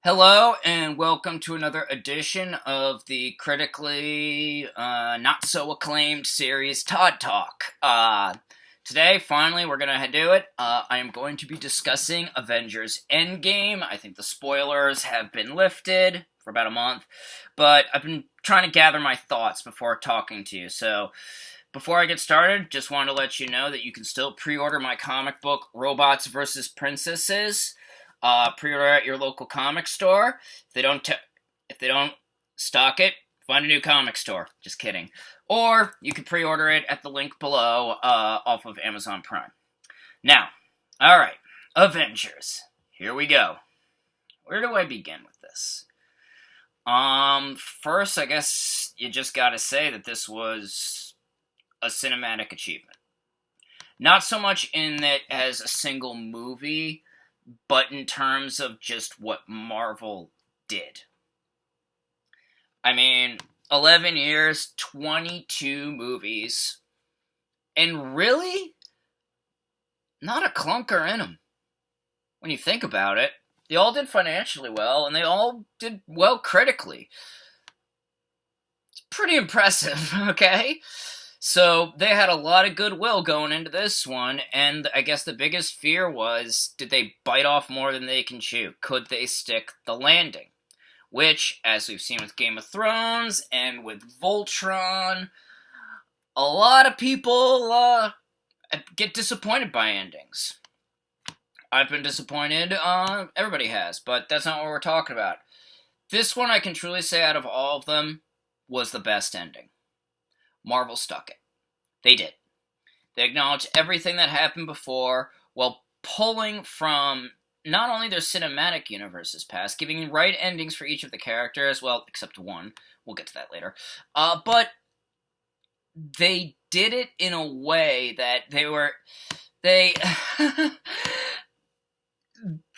Hello, and welcome to another edition of the critically not so acclaimed series Todd Talk. Today, finally, we're going to do it. I am going to be discussing Avengers Endgame. I think the spoilers have been lifted for about a month, but I've been trying to gather my thoughts before talking to you. So, before I get started, just wanted to let you know that you can still pre-order my comic book, Robots vs. Princesses. Pre-order at your local comic store. If they don't stock it, find a new comic store. Just kidding. Or you can pre-order it at the link below off of Amazon Prime. Now, all right, Avengers. Here we go. Where do I begin with this? First, I guess you just gotta say that this was a cinematic achievement. Not so much in that as a single movie, but in terms of just what Marvel did. I mean, 11 years, 22 movies, and really, not a clunker in them. When you think about it, they all did financially well, and they all did well critically. It's pretty impressive, okay? So they had a lot of goodwill going into this one, and I guess the biggest fear was, did they bite off more than they can chew? Could they stick the landing? Which, as we've seen with Game of Thrones and with Voltron, a lot of people get disappointed by endings. I've been disappointed, everybody has, but that's not what we're talking about. This one, I can truly say, out of all of them, was the best ending. Marvel stuck it. They did. They acknowledged everything that happened before while pulling from not only their cinematic universes past, giving right endings for each of the characters, well, except one. We'll get to that later. But they did it in a way that they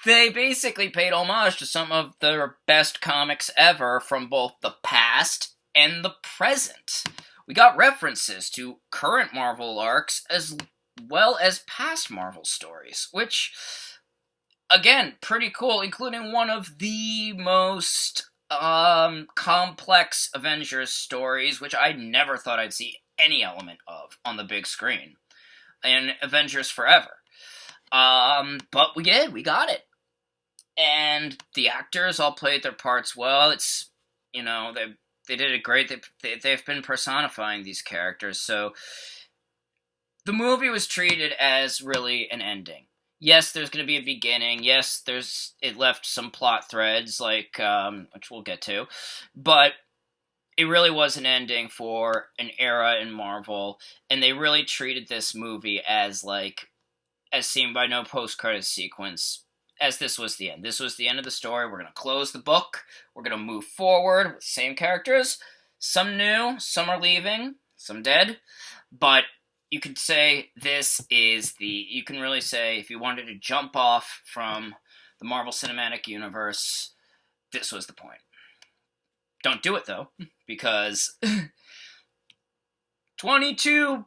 they basically paid homage to some of their best comics ever from both the past and the present. We got references to current Marvel arcs as well as past Marvel stories, which, again, pretty cool, including one of the most complex Avengers stories, which I never thought I'd see any element of on the big screen in Avengers Forever. But we did, we got it. And the actors all played their parts well. It's, they did it great. They've been personifying these characters, so the movie was treated as really an ending. Yes, there's going to be a beginning. Yes, it left some plot threads, like which we'll get to, but it really was an ending for an era in Marvel, and they really treated this movie as seen by no post-credit sequence, as this was the end. This was the end of the story. We're going to close the book. We're going to move forward with the same characters. Some new, some are leaving, some dead. But you could say you can really say, if you wanted to jump off from the Marvel Cinematic Universe, this was the point. Don't do it, though, because 22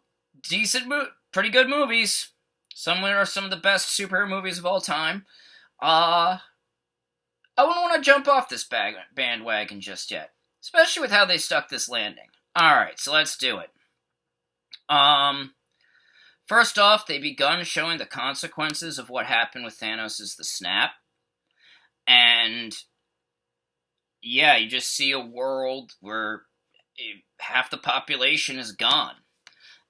pretty good movies. Some are some of the best superhero movies of all time. I wouldn't want to jump off this bandwagon just yet, especially with how they stuck this landing. Alright, so let's do it. First off, they begun showing the consequences of what happened with Thanos' The Snap. And, yeah, you just see a world where half the population is gone.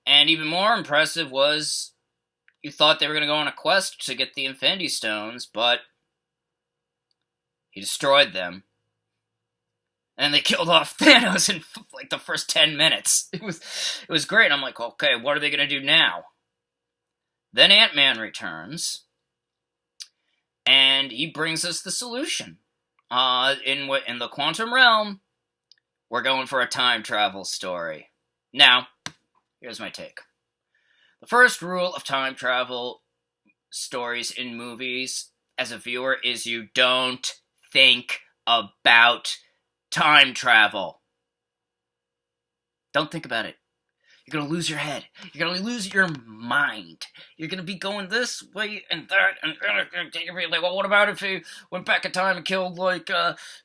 And even more impressive was, you thought they were going to go on a quest to get the Infinity Stones, but he destroyed them. And they killed off Thanos in the first 10 minutes. It was great. And I'm like, okay, what are they going to do now? Then Ant-Man returns, and he brings us the solution. In the quantum realm, we're going for a time travel story. Now, here's my take. The first rule of time travel stories in movies as a viewer is you don't think about time travel. Don't think about it. You're gonna lose your head. You're gonna lose your mind. You're gonna be going this way and that, and you're like, well, what about if he went back in time and killed, like,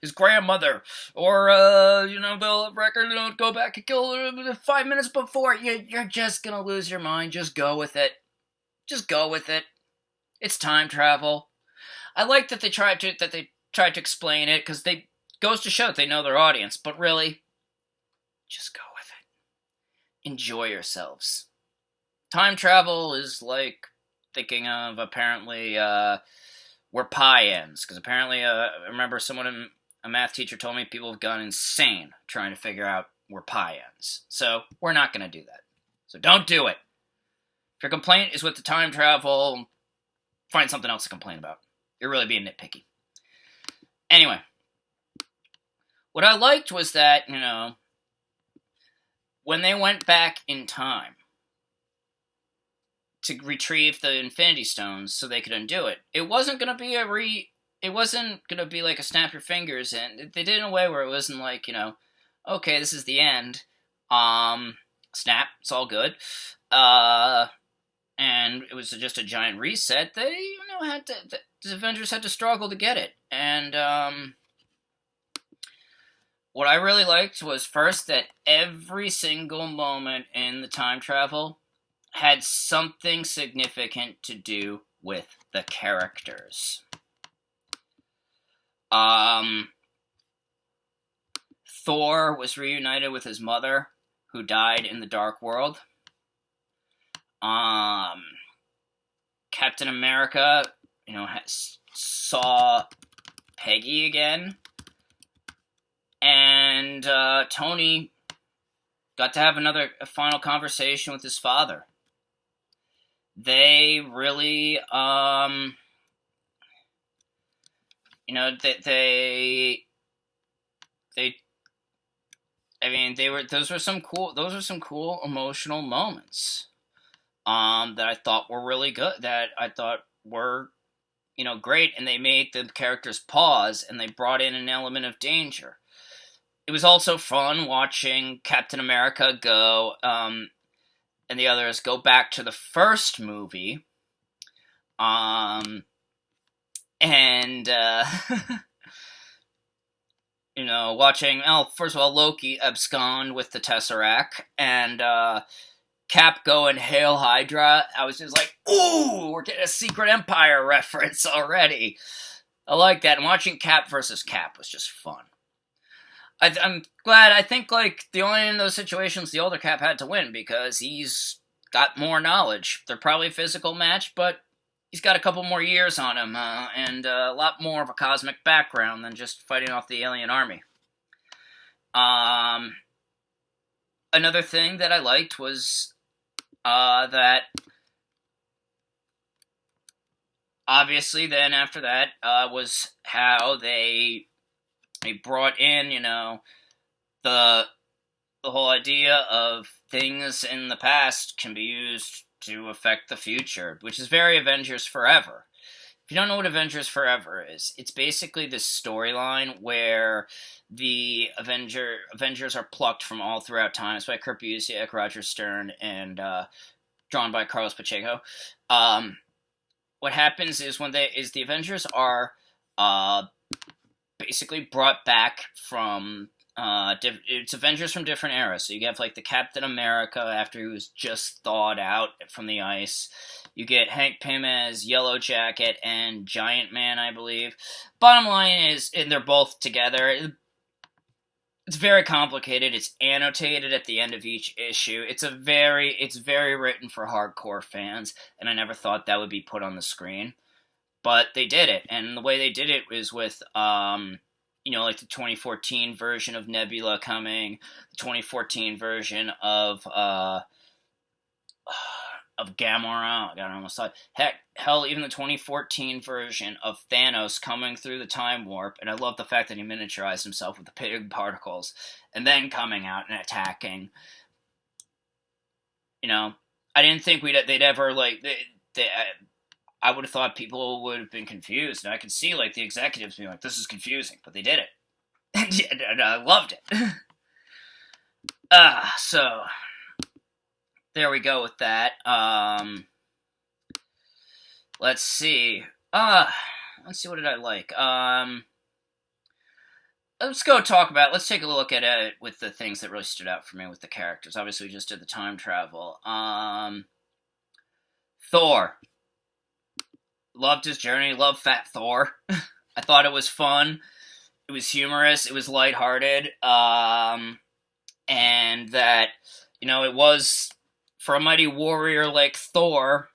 his grandmother? Or, Bill Record, go back and kill her 5 minutes before. You're just gonna lose your mind. Just go with it. Just go with it. It's time travel. I like that they tried to explain it, because they goes to show that they know their audience, but really, just go with it. Enjoy yourselves. Time travel is like thinking of, apparently, where pi ends, because apparently, I remember a math teacher told me people have gone insane trying to figure out where pi ends. So, we're not going to do that. So don't do it. If your complaint is with the time travel, find something else to complain about. You're really being nitpicky. Anyway, what I liked was that, when they went back in time to retrieve the Infinity Stones so they could undo it, it wasn't going to be like a snap your fingers, and they did it in a way where it wasn't like, okay, this is the end, snap, it's all good, and it was just a giant reset. They, the Avengers had to struggle to get it, and, what I really liked was, first, that every single moment in the time travel had something significant to do with the characters. Thor was reunited with his mother, who died in the Dark World. Captain America, saw Peggy again. And Tony got to have a final conversation with his father. They really, those were some cool emotional moments, that I thought were really good, that I thought were, great, and they made the characters pause, and they brought in an element of danger. It was also fun watching Captain America go, and the others go back to the first movie, and, watching, first of all, Loki abscond with the Tesseract, and, Cap go and hail Hydra. I was just like, ooh, we're getting a Secret Empire reference already. I like that, and watching Cap versus Cap was just fun. I'm glad. I think, the only in those situations the older Cap had to win, because he's got more knowledge. They're probably a physical match, but he's got a couple more years on him, and a lot more of a cosmic background than just fighting off the alien army. Another thing that I liked was, that obviously then after that, was how they brought in, the whole idea of things in the past can be used to affect the future, which is very Avengers Forever. If you don't know what Avengers Forever is, it's basically this storyline where the Avengers are plucked from all throughout time. It's by Kurt Busiek, Roger Stern, and drawn by Carlos Pacheco. What happens is the Avengers are basically brought back from it's Avengers from different eras. So you have the Captain America after he was just thawed out from the ice. You get Hank Pym as Yellow Jacket and Giant Man, I believe. Bottom line is, and they're both together. It's very complicated. It's annotated at the end of each issue. It's very written for hardcore fans, and I never thought that would be put on the screen. But they did it, and the way they did it was with, the 2014 version of Nebula coming, the 2014 version of Gamora. God, I almost thought. Hell, even the 2014 version of Thanos coming through the time warp, and I love the fact that he miniaturized himself with the big particles, and then coming out and attacking. I didn't think they'd ever, I would have thought people would have been confused, and I could see, the executives being like, this is confusing, but they did it. And I loved it. So, there we go with that. Let's see. Let's see, what did I like? Let's go talk about. Let's take a look at it with the things that really stood out for me with the characters. Obviously, we just did the time travel. Thor. Loved his journey. Loved Fat Thor. I thought it was fun. It was humorous. It was lighthearted. And that, it was, for a mighty warrior like Thor,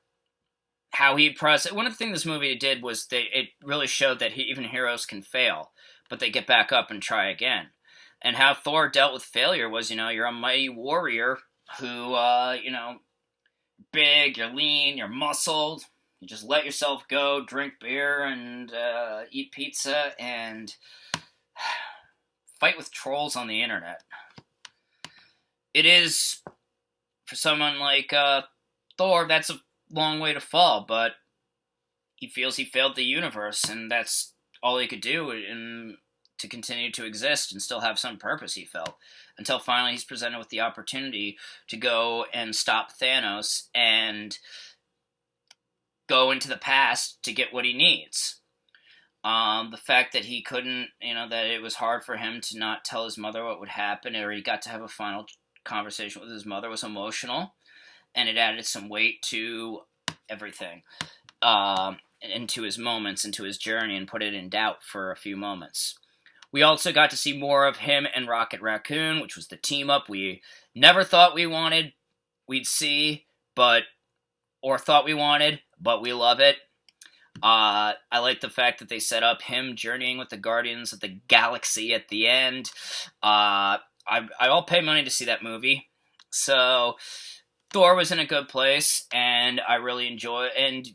how he processed. One of the things this movie did was it really showed that even heroes can fail, but they get back up and try again. And how Thor dealt with failure was, you're a mighty warrior who, big, you're lean, you're muscled. You just let yourself go, drink beer, and eat pizza, and fight with trolls on the internet. It is, for someone like Thor, that's a long way to fall, but he feels he failed the universe, and that's all he could do to continue to exist and still have some purpose, he felt. Until finally he's presented with the opportunity to go and stop Thanos and go into the past to get what he needs. The fact that he couldn't, that it was hard for him to not tell his mother what would happen, or he got to have a final conversation with his mother, was emotional, and it added some weight to everything, into his moments, into his journey, and put it in doubt for a few moments. We also got to see more of him and Rocket Raccoon, which was the team up we never thought we'd see, or thought we wanted, but we love it. I like the fact that they set up him journeying with the Guardians of the Galaxy at the end. I'll pay money to see that movie. So Thor was in a good place, and I really enjoyed it, and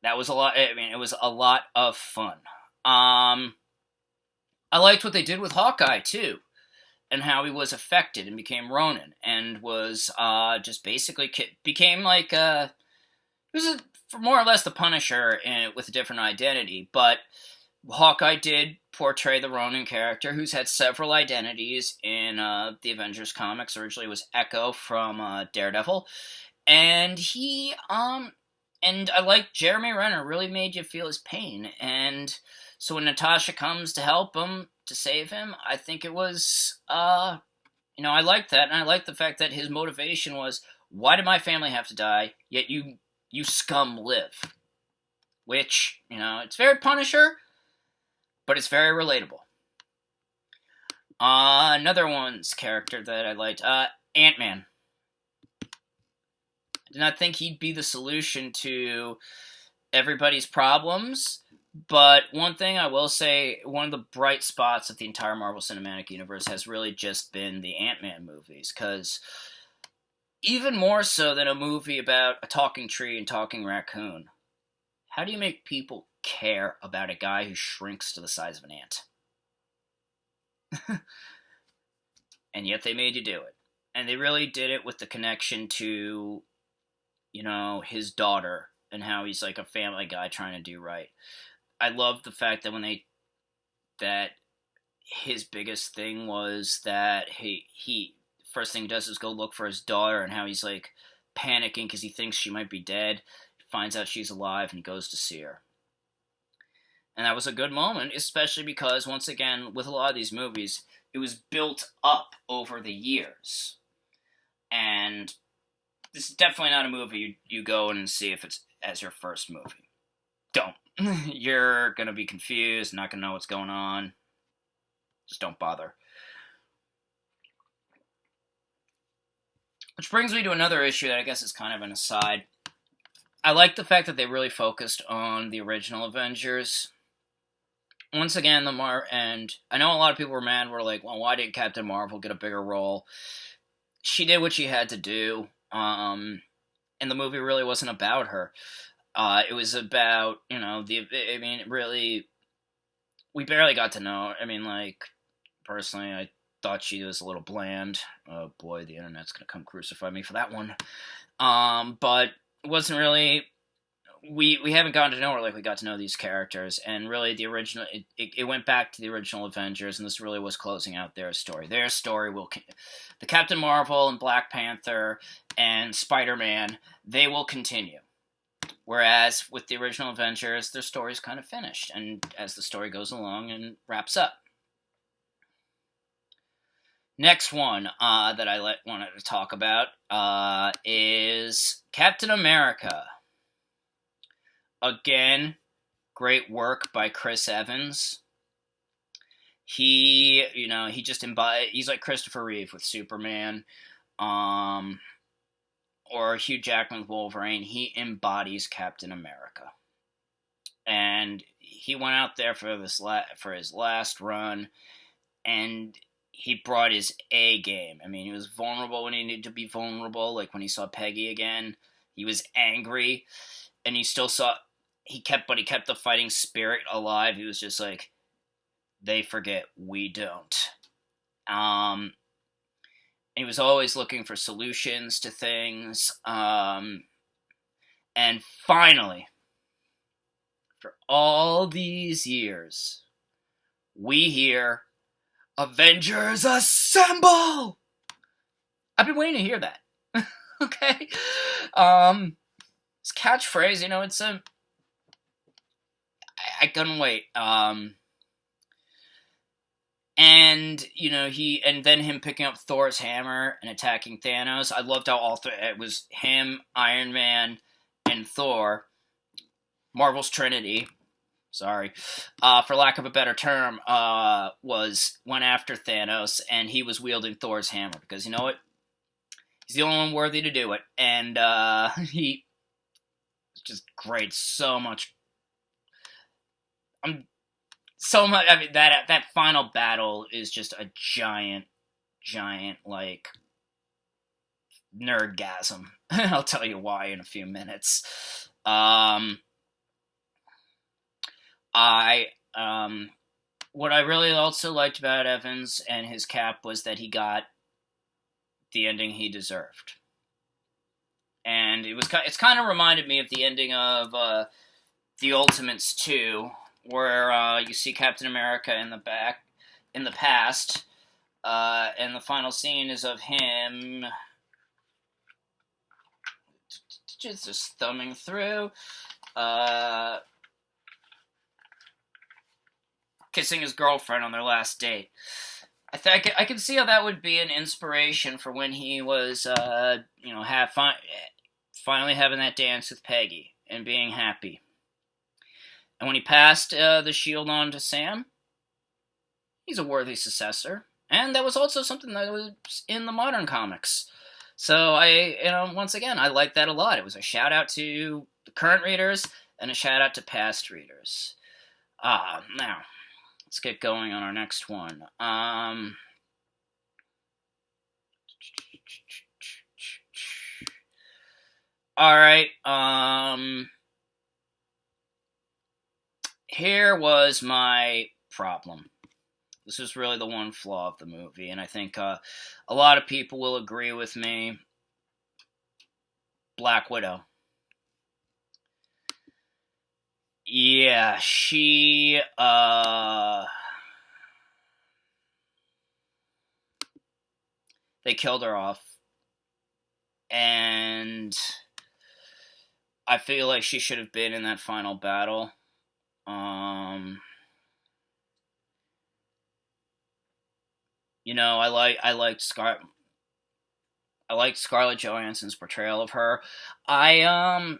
that was a lot. I mean, it was a lot of fun. I liked what they did with Hawkeye too, and how he was affected and became Ronin, and was just basically became like he was more or less the Punisher with a different identity. But Hawkeye did portray the Ronin character, who's had several identities in the Avengers comics. Originally, it was Echo from Daredevil, and and I like Jeremy Renner really made you feel his pain. And so when Natasha comes to help him, to save him, I think it was, I like that. And I like the fact that his motivation was, why did my family have to die, yet you scum live? Which, it's very Punisher, but it's very relatable. Another one's character that I liked, Ant-Man. I did not think he'd be the solution to everybody's problems, but one thing I will say, one of the bright spots of the entire Marvel Cinematic Universe has really just been the Ant-Man movies, because even more so than a movie about a talking tree and talking raccoon, how do you make people care about a guy who shrinks to the size of an ant? And yet they made you do it. And they really did it with the connection to, his daughter, and how he's like a family guy trying to do right. I love the fact that that his biggest thing was that he first thing he does is go look for his daughter, and how he's like panicking because he thinks she might be dead. He finds out she's alive, and he goes to see her. And that was a good moment, especially because, once again, with a lot of these movies, it was built up over the years. And this is definitely not a movie you go in and see if it's as your first movie. Don't. You're going to be confused, not going to know what's going on. Just don't bother. Which brings me to another issue that I guess is kind of an aside. I like the fact that they really focused on the original Avengers. Once again, and I know a lot of people were mad, were like, well, why didn't Captain Marvel get a bigger role? She did what she had to do, and the movie really wasn't about her. It was about, really, we barely got to know. Personally, I thought she was a little bland. Oh boy, the internet's gonna come crucify me for that one. But it wasn't really, we haven't gotten to know her like we got to know these characters, and really the original it went back to the original Avengers, and this really was closing out their story. Their story will the Captain Marvel and Black Panther and Spider-Man, they will continue. Whereas with the original Avengers, their story's kind of finished, and as the story goes along and wraps up. Next one that I wanted to talk about is Captain America. Again, great work by Chris Evans. He just he's like Christopher Reeve with Superman, or Hugh Jackman with Wolverine. He embodies Captain America, and he went out there for his last run, and he brought his A game. I mean, he was vulnerable when he needed to be vulnerable, like when he saw Peggy again. He was angry, and he still saw. He kept the fighting spirit alive. He was just like, they forget, we don't. He was always looking for solutions to things. And finally, for all these years, we hear, Avengers Assemble! I've been waiting to hear that. Okay? It's catchphrase, it's a... I couldn't wait. And then him picking up Thor's hammer and attacking Thanos. I loved how it was him, Iron Man, and Thor. Marvel's Trinity. Sorry, for lack of a better term, went after Thanos, and he was wielding Thor's hammer because you know what? He's the only one worthy to do it, and he just great. So much. I mean, that final battle is just a giant, like, nerdgasm. I'll tell you why in a few minutes. What I really also liked about Evans and his Cap was that he got the ending he deserved. And it's kind of reminded me of the ending of The Ultimates 2, where you see Captain America in the past, and the final scene is of him just thumbing through, kissing his girlfriend on their last date. I can see how that would be an inspiration for when he was, finally having that dance with Peggy and being happy. And when he passed the shield on to Sam, he's a worthy successor. And that was also something that was in the modern comics. So once again, I like that a lot. It was a shout out to the current readers and a shout out to past readers. Now, let's get going on our next one. Alright, here was my problem. This is really the one flaw of the movie, and I think a lot of people will agree with me. Black Widow. Yeah, she, they killed her off, and I feel like she should have been in that final battle. I liked Scarlett Johansson's portrayal of her. I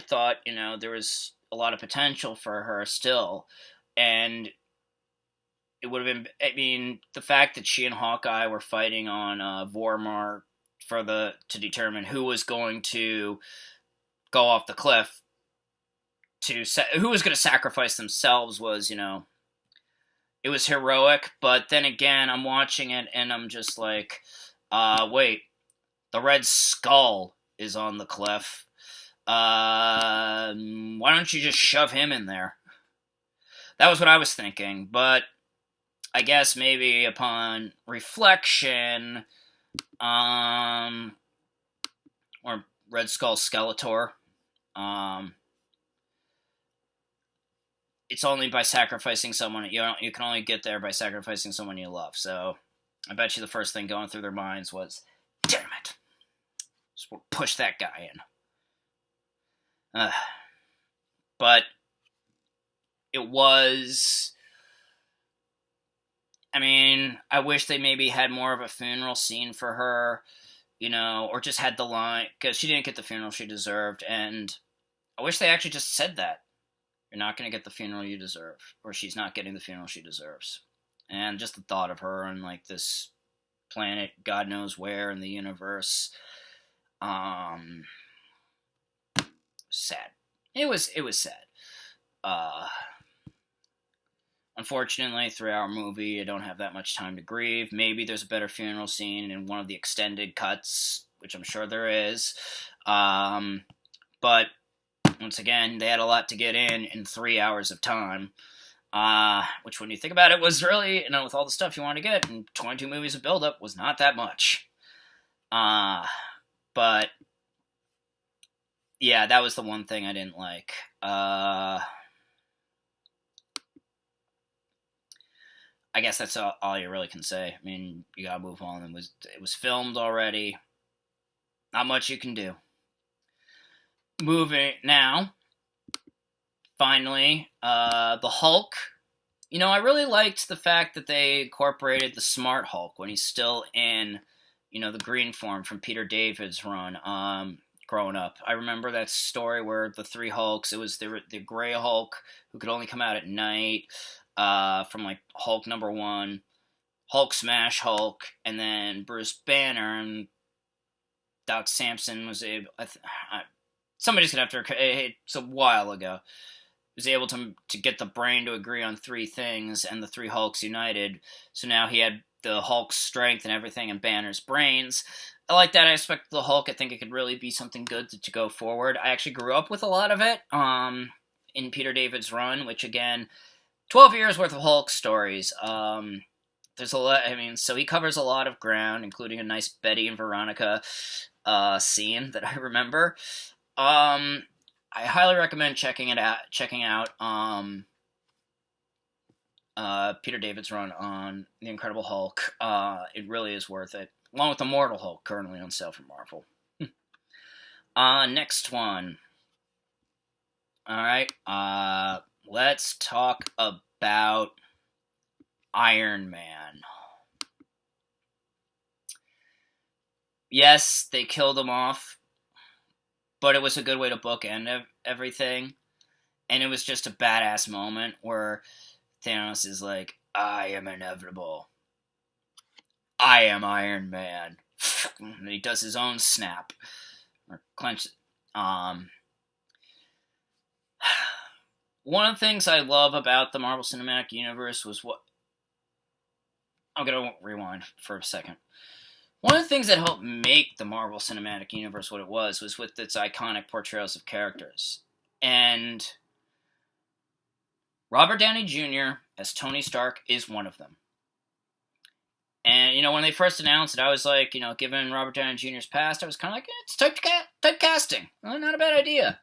thought, there was a lot of potential for her still, and it would have been, the fact that she and Hawkeye were fighting on Vormir to determine who was going to go off the cliff, who was going to sacrifice themselves was, it was heroic, but then again, I'm watching it and I'm just like, wait, the Red Skull is on the cliff. Why don't you just shove him in there? That was what I was thinking, but I guess maybe upon reflection, or Red Skull Skeletor, It's only by sacrificing someone you can only get there by sacrificing someone you love. So I bet you the first thing going through their minds was, "Damn it, just push that guy in." But it was. I mean, I wish they maybe had more of a funeral scene for her, or just had the line, because she didn't get the funeral she deserved, and I wish they actually just said that. You're not going to get the funeral you deserve, or she's not getting the funeral she deserves. And just the thought of her on, like, this planet, God knows where in the universe, sad. It was sad. Unfortunately, 3-hour movie, I don't have that much time to grieve. Maybe there's a better funeral scene in one of the extended cuts, which I'm sure there is. But once again, they had a lot to get in 3 hours of time. Which, when you think about it, was really, with all the stuff you want to get in 22 movies of build-up, was not that much. But yeah, that was the one thing I didn't like. I guess that's all you really can say. I mean, you gotta move on. It was filmed already. Not much you can do. Moving now. Finally, the Hulk. I really liked the fact that they incorporated the Smart Hulk when he's still in, the green form from Peter David's run. Growing up, I remember that story where the three Hulks. It was the Gray Hulk who could only come out at night. From like Hulk #1, Hulk Smash Hulk, and then Bruce Banner and Doc Samson was able. Somebody's gonna have to. It's a while ago. Was able to get the brain to agree on 3 things, and the 3 Hulks united. So now he had the Hulk's strength and everything, and Banner's brains. I like that aspect of the Hulk. I think it could really be something good to go forward. I actually grew up with a lot of it. In Peter David's run, which again. 12 years worth of Hulk stories. There's a lot. So he covers a lot of ground, including a nice Betty and Veronica scene that I remember. I highly recommend checking out Peter David's run on The Incredible Hulk. It really is worth it, along with Immortal Hulk, currently on sale from Marvel. Next one. All right. Let's talk about Iron Man. Yes, they killed him off, but it was a good way to bookend everything. And it was just a badass moment where Thanos is like, "I am inevitable. I am Iron Man." And he does his own snap. Or clench. One of the things I love about the Marvel Cinematic Universe was what... I'm going to rewind for a second. One of the things that helped make the Marvel Cinematic Universe what it was with its iconic portrayals of characters. And Robert Downey Jr. as Tony Stark is one of them. And, when they first announced it, I was like, given Robert Downey Jr.'s past, I was kind of like, it's typecasting. Well, not a bad idea.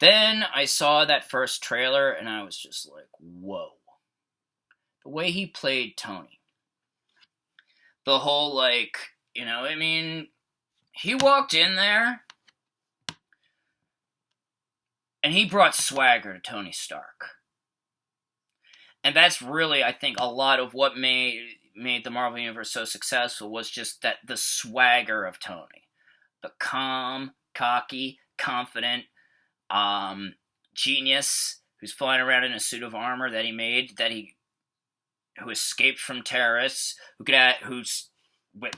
Then I saw that first trailer, and I was just like, whoa. The way he played Tony. The whole, he walked in there, and he brought swagger to Tony Stark. And that's really, I think, a lot of what made the Marvel Universe so successful was just the swagger of Tony. The calm, cocky, confident, genius who's flying around in a suit of armor that he made, who escaped from terrorists, who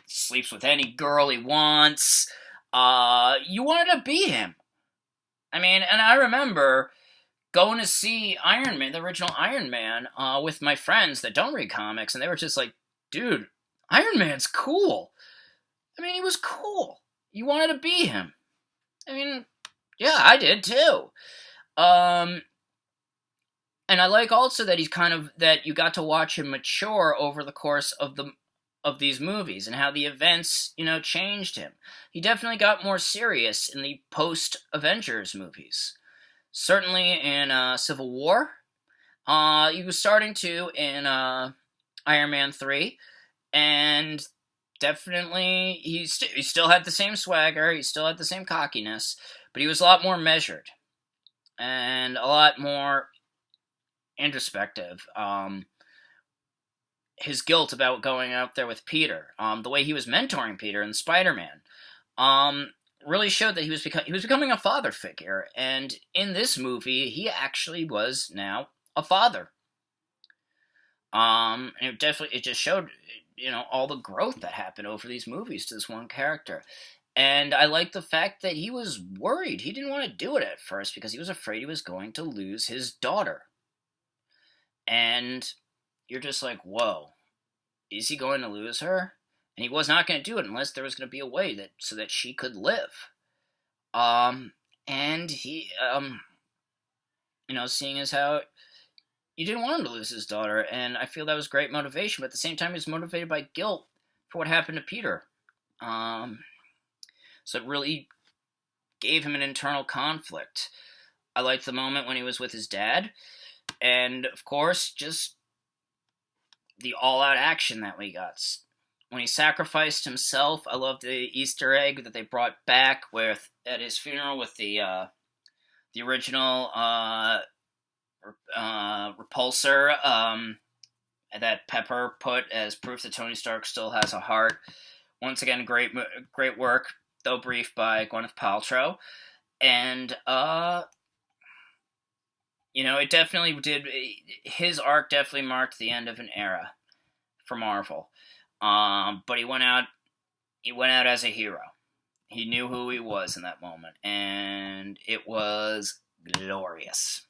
sleeps with any girl he wants. You wanted to be him. And I remember going to see Iron Man, the original Iron Man, with my friends that don't read comics, and they were just like, "Dude, Iron Man's cool." He was cool. You wanted to be him. Yeah, I did too. And I like also that he's that you got to watch him mature over the course of of these movies and how the events, changed him. He definitely got more serious in the post-Avengers movies. Certainly in Civil War. He was starting to in Iron Man 3. And definitely, he still had the same swagger, he still had the same cockiness, but he was a lot more measured and a lot more introspective. His guilt about going out there with Peter, the way he was mentoring Peter in Spider-Man, really showed that he was becoming a father figure. And in this movie, he actually was now a father. And it just showed, all the growth that happened over these movies to this one character. And I like the fact that he was worried. He didn't want to do it at first because he was afraid he was going to lose his daughter. And you're just like, whoa, is he going to lose her? And he was not going to do it unless there was going to be a way so that she could live. And he, seeing as how you didn't want him to lose his daughter, and I feel that was great motivation, but at the same time he was motivated by guilt for what happened to Peter. So it really gave him an internal conflict. I liked the moment when he was with his dad, and of course, just the all-out action that we got. When he sacrificed himself, I love the Easter egg that they brought back at his funeral with the original repulsor that Pepper put as proof that Tony Stark still has a heart. Once again, great work, though brief, by Gwyneth Paltrow. And it definitely did. His arc definitely marked the end of an era for Marvel. But he went out as a hero. He knew who he was in that moment, and it was glorious.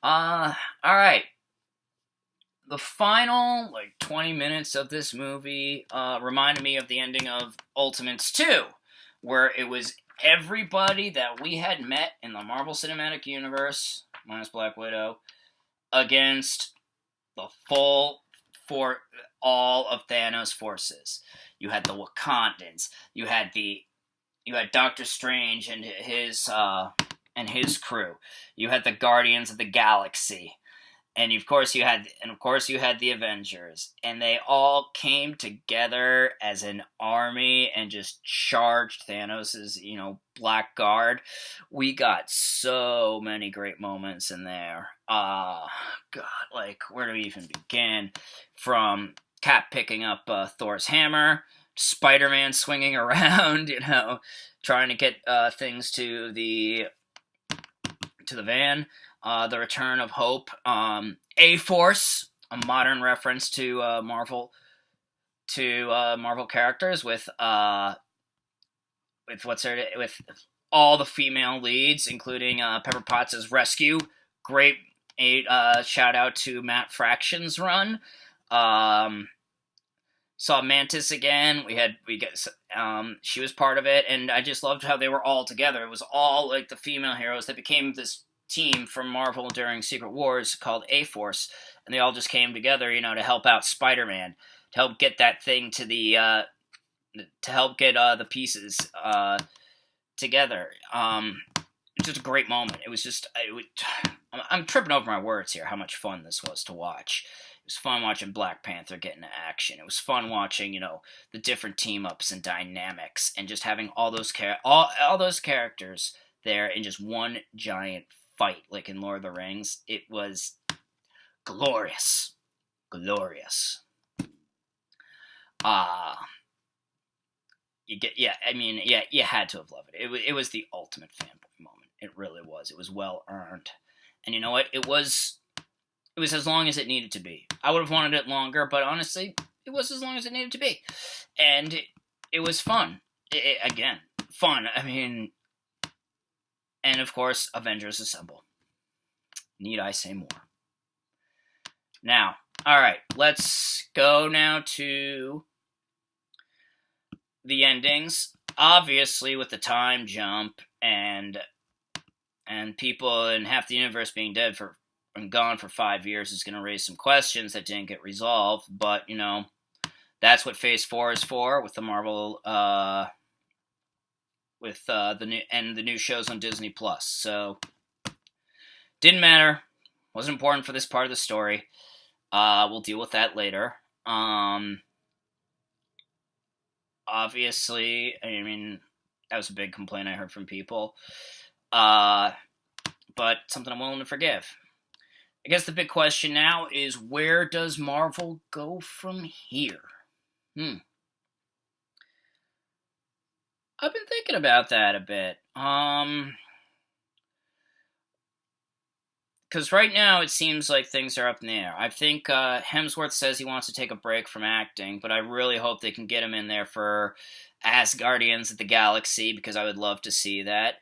All right. The final 20 minutes of this movie reminded me of the ending of Ultimates 2, where it was everybody that we had met in the Marvel Cinematic Universe, minus Black Widow, against the for all of Thanos' forces. You had the Wakandans. You had Doctor Strange and his crew. You had the Guardians of the Galaxy. And of course you had the Avengers, and they all came together as an army and just charged Thanos' Black Guard. We got so many great moments in there. God, where do we even begin? From Cap picking up Thor's hammer, Spider-Man swinging around, trying to get things to the van. The Return of Hope, A-Force, a modern reference to Marvel characters with all the female leads, including Pepper Potts' rescue. Great shout out to Matt Fraction's run. Saw Mantis again. She was part of it, and I just loved how they were all together. It was all the female heroes that became this team from Marvel during Secret Wars called A-Force, and they all just came together, to help out Spider-Man, to help get that thing the pieces together. It's just a great moment. It was just, I'm tripping over my words here, how much fun this was to watch. It was fun watching Black Panther get into action. It was fun watching, the different team-ups and dynamics, and just having all those characters there in just one giant fight, like in Lord of the Rings. It was glorious. You had to have loved it. It was the ultimate fanboy moment. It really was. It was well earned. And you know what? It was as long as it needed to be. I would have wanted it longer, but honestly, it was as long as it needed to be. And it was fun. Again, fun. And of course, Avengers Assemble. Need I say more? Now, alright, let's go now to the endings. Obviously, with the time jump and people in half the universe being dead and gone for 5 years is going to raise some questions that didn't get resolved, but, That's what Phase 4 is for, with the Marvel, with the new shows on Disney Plus. So, didn't matter. Wasn't important for this part of the story. We'll deal with that later. Obviously, I mean, that was a big complaint I heard from people. But something I'm willing to forgive. I guess the big question now is, where does Marvel go from here? I've been thinking about that a bit. Because right now it seems like things are up in the air. I think Hemsworth says he wants to take a break from acting, but I really hope they can get him in there for Guardians of the Galaxy, because I would love to see that.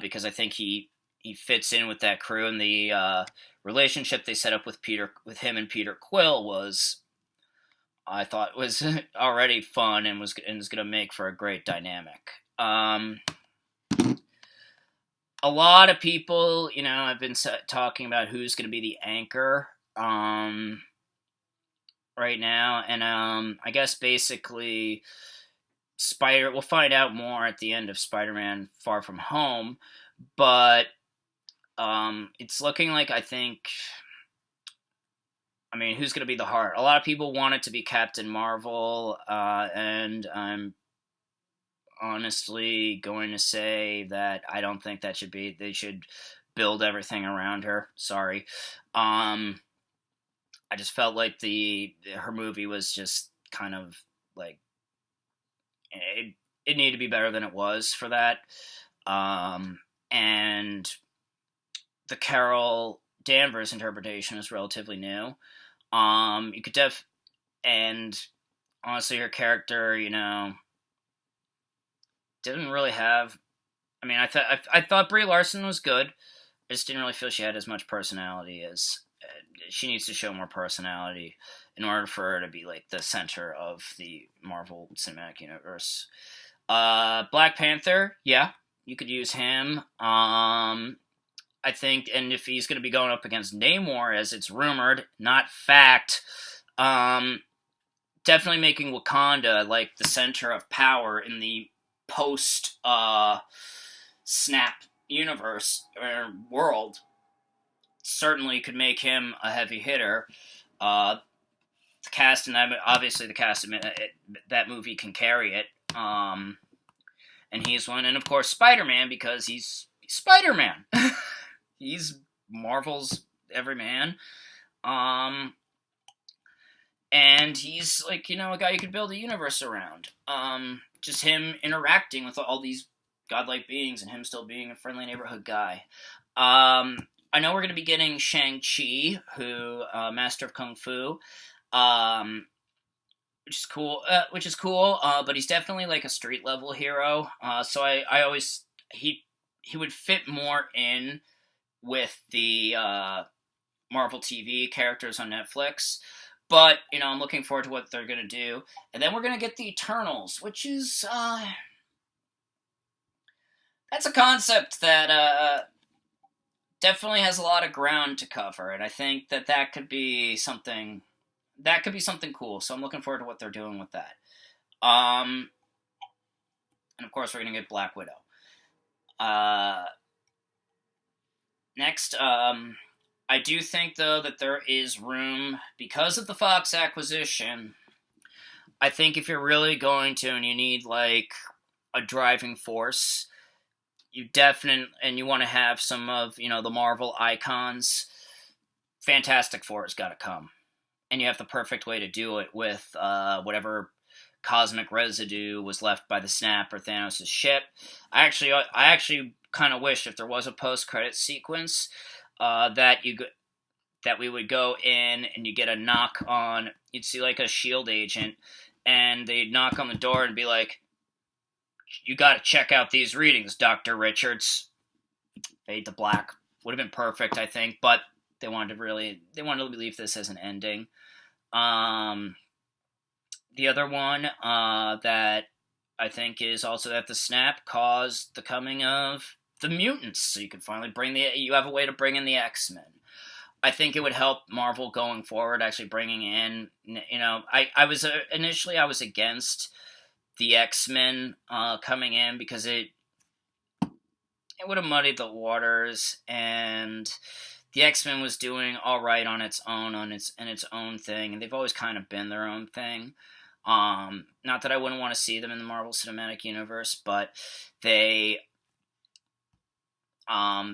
Because I think he fits in with that crew, and the relationship they set up with him and Peter Quill I thought was already fun and was going to make for a great dynamic. A lot of people, have been talking about who's going to be the anchor right now, and I guess basically we'll find out more at the end of Spider-Man Far From Home, but it's looking like, who's going to be the heart? A lot of people want it to be Captain Marvel, and I'm honestly going to say that I don't think that should be. They should build everything around her. Sorry. I just felt like her movie was just kind of like it needed to be better than it was for that. And the Carol Danvers interpretation is relatively new. You could and honestly, her character, didn't really have. I thought Brie Larson was good. I just didn't really feel she had as much personality as she needs to show more personality in order for her to be like the center of the Marvel Cinematic Universe. Black Panther, yeah, you could use him. I think, and if he's going to be going up against Namor, as it's rumored, not fact, definitely making Wakanda like the center of power in the post Snap universe or world certainly could make him a heavy hitter. The cast, and obviously the cast of that movie can carry it. And he's one, and of course Spider-Man, because he's Spider-Man. He's Marvel's everyman. And he's like, a guy you could build a universe around. Just him interacting with all these godlike beings and him still being a friendly neighborhood guy. I know we're going to be getting Shang-Chi, who, Master of Kung Fu, which is cool, but he's definitely like a street level hero. So I always, he would fit more in with the Marvel TV characters on Netflix. But, I'm looking forward to what they're going to do. And then we're going to get the Eternals, which is, that's a concept that definitely has a lot of ground to cover. And I think that could be something cool. So I'm looking forward to what they're doing with that. And of course, we're going to get Black Widow. Next, I do think, though, that there is room, because of the Fox acquisition. I think if you're really going to, and you need, like, a driving force, and you want to have some of, the Marvel icons, Fantastic Four has got to come. And you have the perfect way to do it with whatever cosmic residue was left by the Snap or Thanos' ship. I actually kind of wish if there was a post-credit sequence that we would go in and you get a knock on, you'd see like a SHIELD agent, and they'd knock on the door and be like, "You got to check out these readings, Dr. Richards." Fade to black. Would have been perfect, I think, but they wanted to leave this as an ending. The other one that I think is also that the Snap caused the coming of the mutants, so you could finally you have a way to bring in the X-Men. I think it would help Marvel going forward, actually bringing in, I was initially I was against the X-Men coming in because it would have muddied the waters, and the X-Men was doing all right on its own, in its own thing, and they've always kind of been their own thing. Not that I wouldn't want to see them in the Marvel Cinematic Universe, but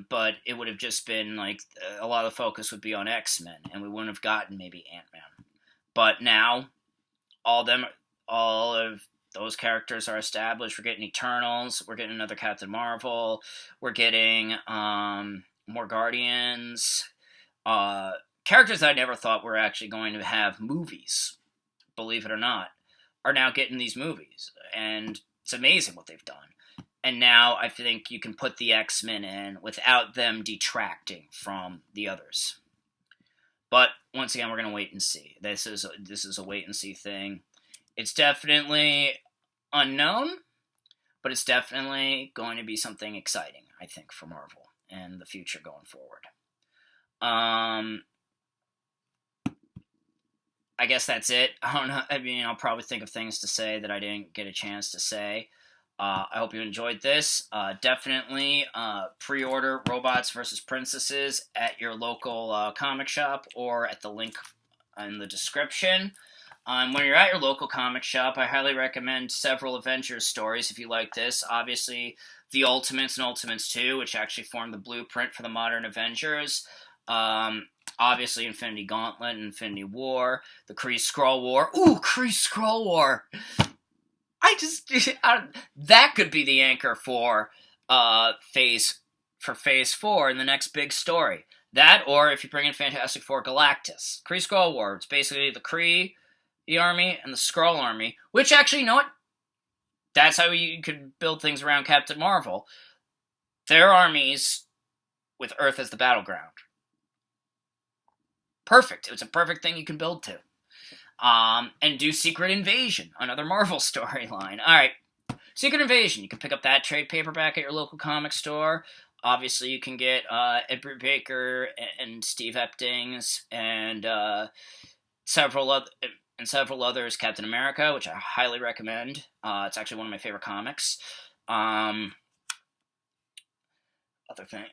but it would have just been like a lot of the focus would be on X-Men, and we wouldn't have gotten maybe Ant-Man. But now, all of those characters are established. We're getting Eternals. We're getting another Captain Marvel. We're getting more Guardians. Characters I never thought were actually going to have movies, believe it or not, are now getting these movies. And it's amazing what they've done. And now I think you can put the X-Men in without them detracting from the others. But once again, we're going to wait and see. This is a wait and see thing. It's definitely unknown, but it's definitely going to be something exciting, I think, for Marvel and the future going forward. I guess that's it. I don't know. I mean, I'll probably think of things to say that I didn't get a chance to say. I hope you enjoyed this. Definitely pre-order Robots vs. Princesses at your local comic shop or at the link in the description. When you're at your local comic shop, I highly recommend several Avengers stories if you like this. Obviously, the Ultimates and Ultimates 2, which actually form the blueprint for the modern Avengers. Obviously, Infinity Gauntlet and Infinity War. The Kree-Skrull War. Ooh, Kree-Skrull War! That could be the anchor for Phase 4 in the next big story. That, or if you bring in Fantastic Four Galactus. Kree-Skrull War. It's basically the Kree army and the Skrull army, which actually, you know what? That's how you could build things around Captain Marvel. Their armies with Earth as the battleground. Perfect. It was a perfect thing you can build to. And do Secret Invasion, another Marvel storyline. Alright, Secret Invasion. You can pick up that trade paperback at your local comic store. Obviously, you can get Edward Baker and Steve Eptings and several others. Captain America, which I highly recommend. It's actually one of my favorite comics.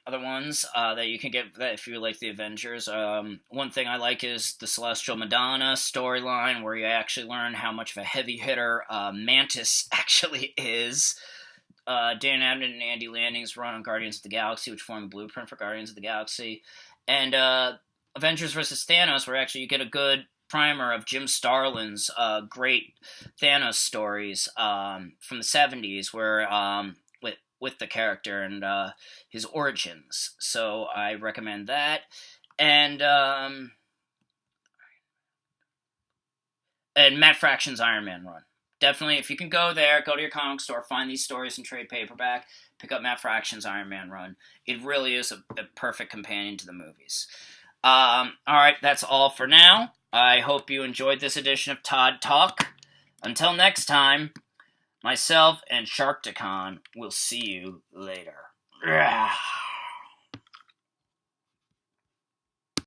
Other ones that you can get if you like the Avengers. One thing I like is the Celestial Madonna storyline, where you actually learn how much of a heavy hitter Mantis actually is. Dan Abnett and Andy Landing's run on Guardians of the Galaxy, which formed the blueprint for Guardians of the Galaxy. And Avengers vs. Thanos, where actually you get a good primer of Jim Starlin's great Thanos stories from the 70s, where with the character and his origins. So I recommend that. And Matt Fraction's Iron Man run. Definitely, if you can go there, go to your comic store, find these stories in trade paperback, pick up Matt Fraction's Iron Man run. It really is a perfect companion to the movies. Alright, that's all for now. I hope you enjoyed this edition of Todd Talk. Until next time, myself and Sharkticon will see you later.